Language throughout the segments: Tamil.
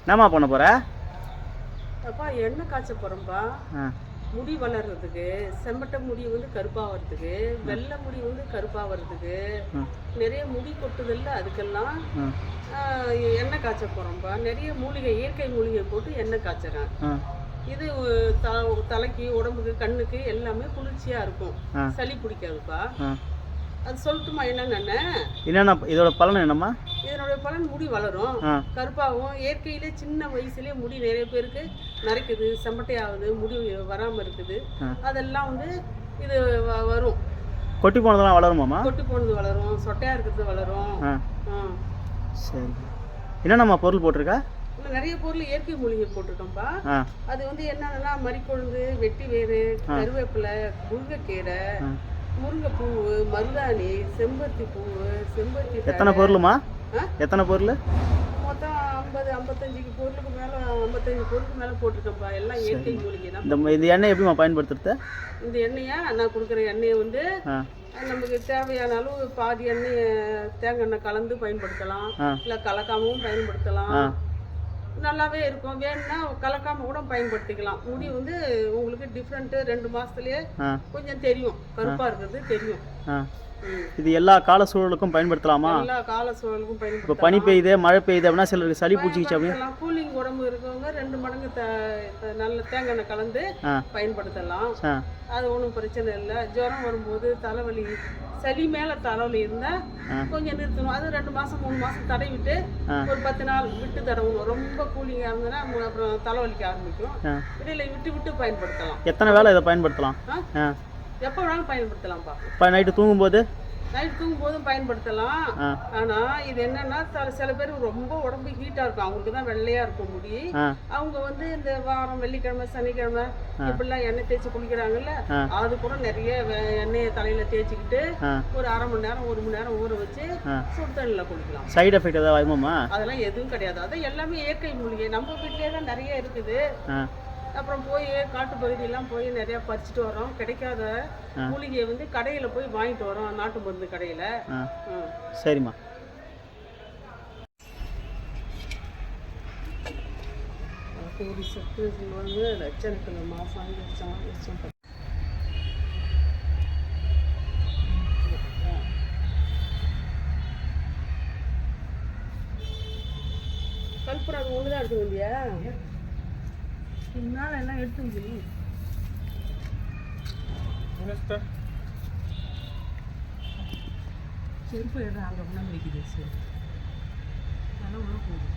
என்னம்மா பண்ண போற? அப்பா எண்ணெய் காய்ச்ச போகிறோம்ப்பா. முடி வளர்றதுக்கு, செம்பட்டை முடி வந்து கருப்பாகிறதுக்கு, வெள்ளை முடி வந்து கருப்பாகிறதுக்கு, நிறைய முடி கொட்டுதல்ல அதுக்கெல்லாம் எண்ணெய் காய்ச்ச போகிறோம்ப்பா. நிறைய மூலிகை, இயற்கை மூலிகை போட்டு எண்ணெய் காய்ச்சறேன். இது தலைக்கு, உடம்புக்கு, கண்ணுக்கு எல்லாமே குளிர்ச்சியாக இருக்கும். சளி பிடிக்காதுப்பா. அது சொல்லட்டுமா என்னென்ன இதோட பலன் என்னம்மா? இதனுடைய பலன் முடி வளரும், கருப்பாகும். இயற்கையிலே சின்ன வயசுலேயே முடி நிறைய பேருக்கு நரைக்குது, செம்பட்டையாகுது, முடி வராமல் இருக்குது. அதெல்லாம் வந்து இது வரும். கொட்டி போனதெல்லாம் வளருமாம்மா? கொட்டி போனது வளரும், சொட்டையாக இருக்கிறது வளரும். சரி, என்னென்னம்மா பொருள் போட்டிருக்கா? நிறைய பொருள் இயற்கை மூலிகை போட்டிருக்கோம்ப்பா. அது வந்து என்னன்னா மறிக்கொழுந்து, வெட்டி வேறு, கருவேப்பிலை, முருங்கைக்கீரை, முருங்கைப்பூ, மருதாணி, செம்பருத்தி பூவு, செம்பருத்தி. எத்தனை பொருளுமா? எத்தனை பொருள்? மொத்தம் 50-55 பொருளுக்கு மேலே, 55 பொருளுக்கு மேலே போட்டிருக்கேன்ப்பா. எல்லாம் இயற்கை மூலிகை தான். இந்த எண்ணெய் எப்படிமா பயன்படுத்துறது? இந்த எண்ணெயா நான் கொடுக்குற எண்ணெயை வந்து நமக்கு தேவையான அளவு பாதி எண்ணெயை தேங்காய் எண்ணெய் கலந்து பயன்படுத்தலாம், இல்லை கலக்காமவும் பயன்படுத்தலாம். நல்லாவே இருக்கும். வேணும்னா கலக்காம கூட பயன்படுத்திக்கலாம். முடி வந்து உங்களுக்கு டிஃப்ரெண்ட்டு 2 மாதத்துலேயே கொஞ்சம் தெரியும், கருப்பாக இருக்கிறது தெரியும். இது எல்லா கால சூழலுக்கும் பயன்படுத்தலாமா? எல்லா கால சூழலுக்கும் பயன்படுத்தலாம். இப்போ பனி பெய்யுது, மழை பெய்யுது அப்படின்னா சிலருக்கு சளி பிடிச்சிக்கிச்சு அப்படின்னா கூலிங் உடம்பு இருக்கவங்க 2 மடங்கு நல்ல தேங்காய் எண்ணெய் கலந்து பயன்படுத்தலாம். அது ஒன்றும் பிரச்சனை இல்லை. ஜுரம் வரும்போது, தலைவலி, சளி மேலே தலைவலி இருந்தால் கொஞ்சம் நிறுத்தணும். அது 2 மாதம் 3 மாதம் தடவிட்டு ஒரு 10 நாள் விட்டு தடவணும். ரொம்ப கூலிங்காக இருந்ததுன்னா அப்புறம் தலைவலிக்க ஆரம்பிக்கும். இடையில விட்டு விட்டு பயன்படுத்தலாம். எத்தனை வேளை இதை பயன்படுத்தலாம்? எப்போ வேணாலும் பயன்படுத்தலாம்ப்பா. இப்போ நைட்டு தூங்கும்போது போதும் பயன்படுத்தலாம். ஆனால் இது என்னன்னா சில பேர் ரொம்ப உடம்பு ஹீட்டாக இருக்கும், அவங்களுக்கு தான் வெள்ளையாக இருக்கும் முடி. அவங்க வந்து இந்த வாரம் வெள்ளிக்கிழமை, சனிக்கிழமை இப்படிலாம் எண்ணெய் தேய்ச்சி குளிக்கிறாங்கல்ல, அது கூட நிறைய எண்ணெயை தலையில தேய்ச்சிக்கிட்டு ஒரு 1/2 மணி நேரம் 1 மணி நேரம் ஊற வச்சு சுடு தண்ணியில் குளிக்கலாம். சைடு எஃபெக்ட் ஏதாவது ஆகுமாம்மா? அதெல்லாம் எதுவும் கிடையாது. அது எல்லாமே இயற்கை மூலிகை. நம்ம வீட்டிலே தான் நிறைய இருக்குது. அப்புறம் போய் காட்டு பகுதியெல்லாம் போய் நிறையா பறிச்சுட்டு வரோம். கிடைக்காத மூலிகையை வந்து கடையில் போய் வாங்கிட்டு வரோம், நாட்டு மருந்து கடையில். சரிம்மா. ஒரு சத்து வந்து லட்சத்துக்கு மாதம் லட்சம் கல்புரம் அது ஒன்று தான் எடுத்து வந்தியா? முன்னால் எல்லாம் எடுத்து வைக்கணும். செருப்பு எடுத்து அங்கே முன்னாடி வைக்குது. சரி, அதெல்லாம் உள்ள போகுது.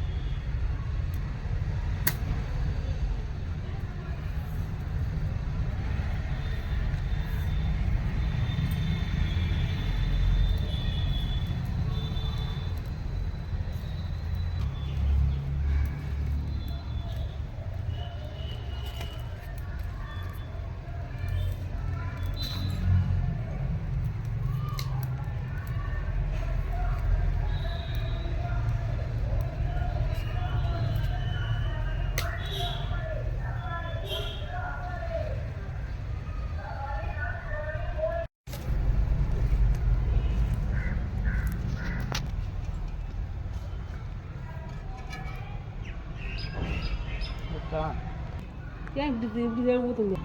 ஏன் இப்படி ஊற்றுங்க?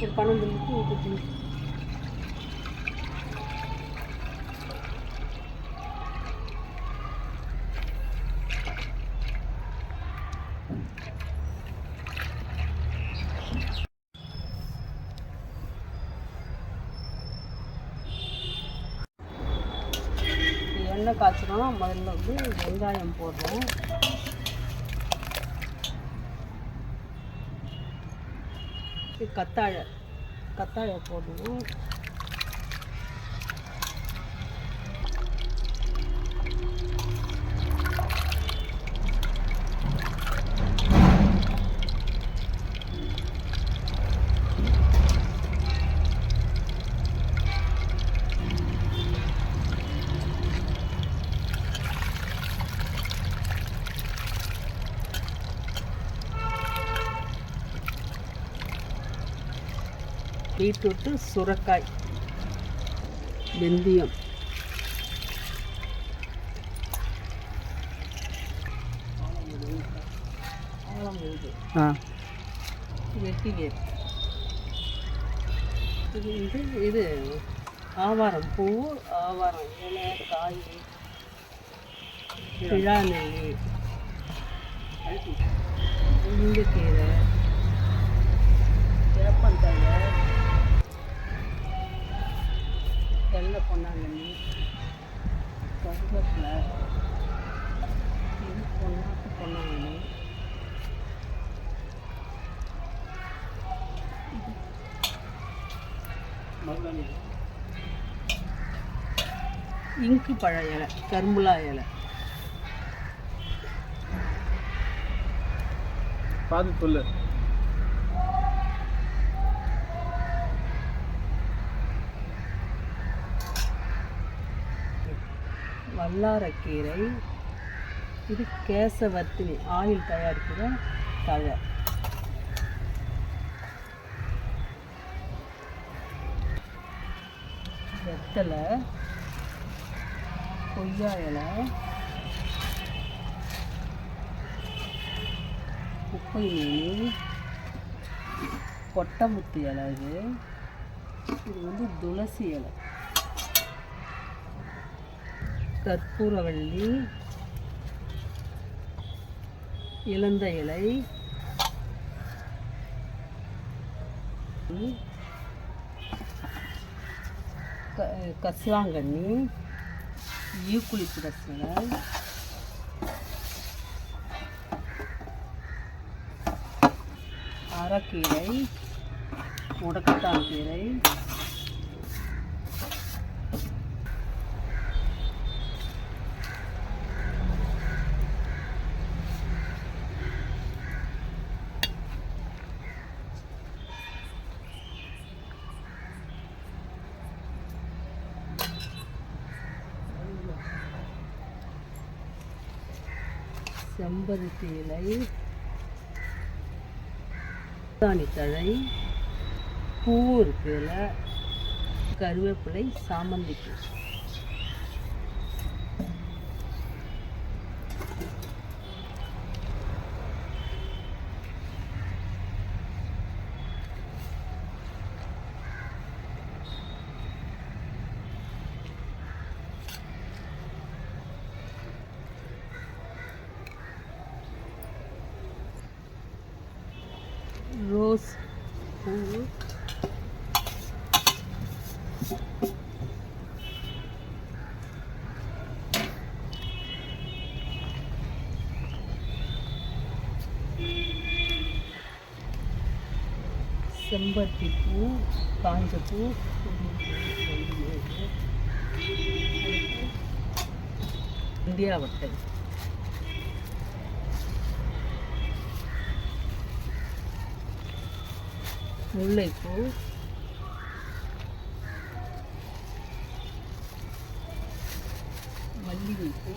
ஒரு 12 லிட்டர் ஊற்றுங்க. எண்ணெய் காய்ச்சணும். முதல்ல வந்து வெங்காயம் போடுறோம். கத்தாழை போடணும். பீட்ரூட்டு, சுரைக்காய், வெந்தயம், இது ஆ வெட்டி வேர். இது ஆவாரம் பூ, ஆவாரம் இலை, காய், கிழாநெல்லி, முருங்கைக்கீரை, வேப்பந்தழை, வெள்ளை பொன்னாங்கண்ணி, கருவேப்பிலை, இது பொன்னாட்டு பொன்னாங்கண்ணி, இங்கு பழ இலை, கரும்புலா இலை, பார்த்து சொல்லு. வல்லாரக்கீரை, இது கேசவர்த்தினி ஆயில் தயாரிக்கிற தழை, வெத்தலை, கொய்யா இலை, குப்பை மீன், கொட்டமுத்து இலை, இது வந்து துளசி இலை, கற்பூரவள்ளி, இலந்த இலை, கஸ்லாங்கண்ணி, யூக்குலிப்டஸ் இலை, அரைக்கீரை, முடக்கத்தான் கீரை, செம்பருத்தி இலை, தழை, பூ இருக்குல்ல, கருவேப்பிலை, சாமந்திப்பூ. ரோஸ் பூ, செம்பருத்தி பூ, காஞ்ச பூ, இந்தியாவட்டை, முல்லைப்பூ, மல்லிகைப்பூ,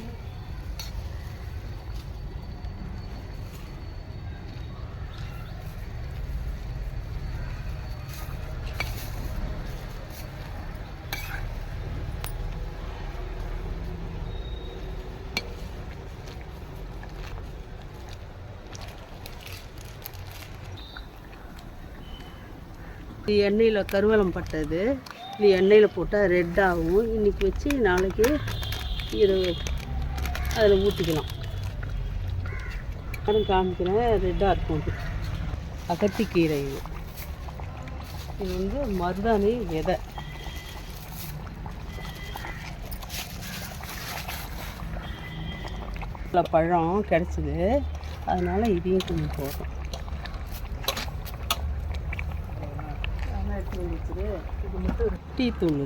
எண்ணெயில் கருவேலம் பட்டது. இது எண்ணெயில் போட்டால் ரெட் ஆகும். இன்றைக்கி வச்சு நாளைக்கு இது அதில் ஊற்றிக்கலாம். நானும் காமிக்கிறேன், ரெட்டாக இருக்கும். இது அகத்திக்கீரை. இது வந்து மருதாணி விதை. பழம் கிடச்சிது, அதனால் இதையும் கொஞ்சம் போடுறோம். இது மட்டும் டீ தூள்.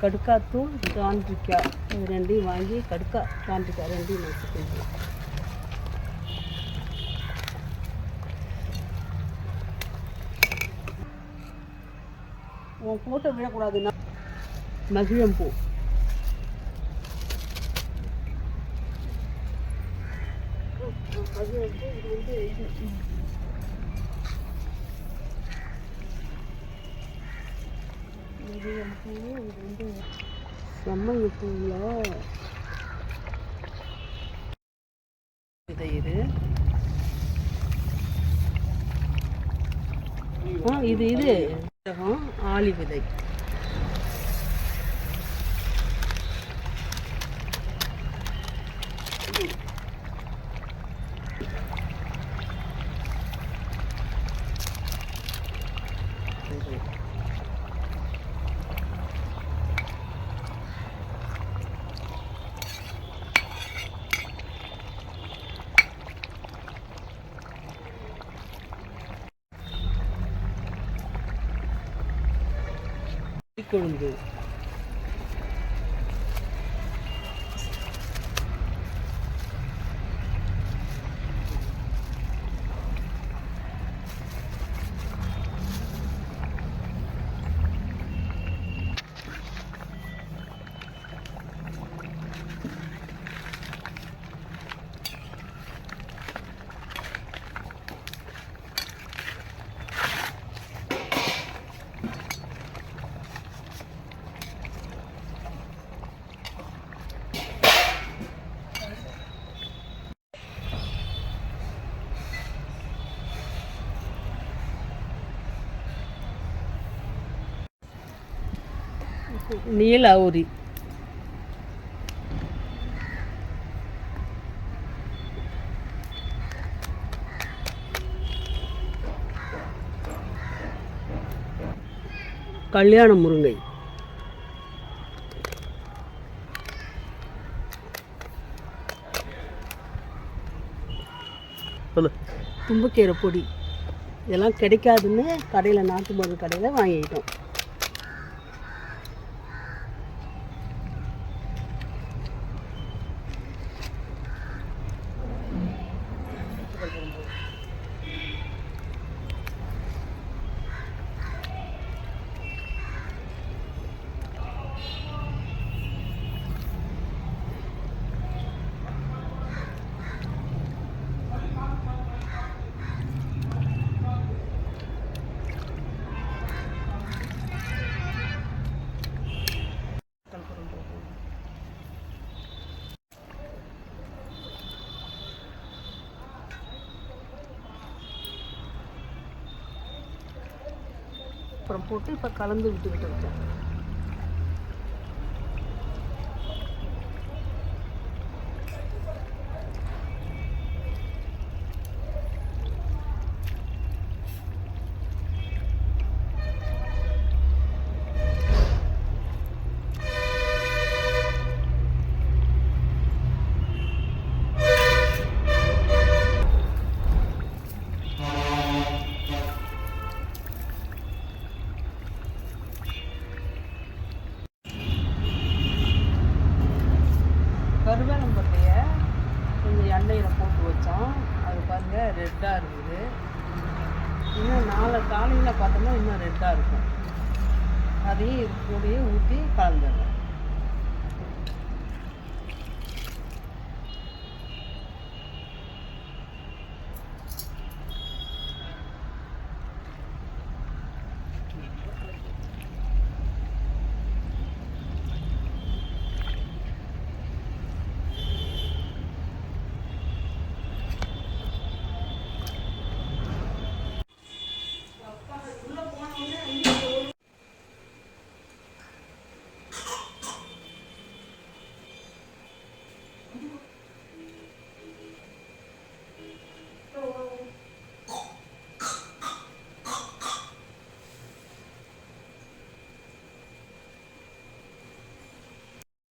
கடுக்காத்தூள், ஜான்றிக்காய், இது ரெண்டையும் வாங்கி கடுக்காய் ஜான்றிக்காய் ரெண்டையும் வச்சுக்கணும். உன் ஃபோட்டோ விடக்கூடாதுன்னா மகிழம்பூ. மகிழம்பூ இது வந்து மகிழம்பூ இது வந்து செம்மல்லிப்பூவில் விதை இது. இது ஆளி விதை. கொழுந்து நீலாவுரி. கல்யாண முருங்கை. சொல்லு. தும்பக்கீரை பொடி. இதெல்லாம் கிடைக்காதுன்னு கடையில், நாட்டு மருந்து கடையில் வாங்கிக்கிட்டோம். அப்புறம் போட்டு இப்போ கலந்து விட்டுக்கிட்டு இருக்கேன். கருவேலம்பட்டையை கொஞ்சம் எண்ணெயில் போட்டு வச்சோம். அது பாருங்கள் ரெட்டாக இருக்குது. இன்னும் நாளை காலையில் பார்த்தோம்னா இன்னும் ரெட்டாக இருக்கும். அதையும் இது கூடயே ஊற்றி கலந்துடுறேன்.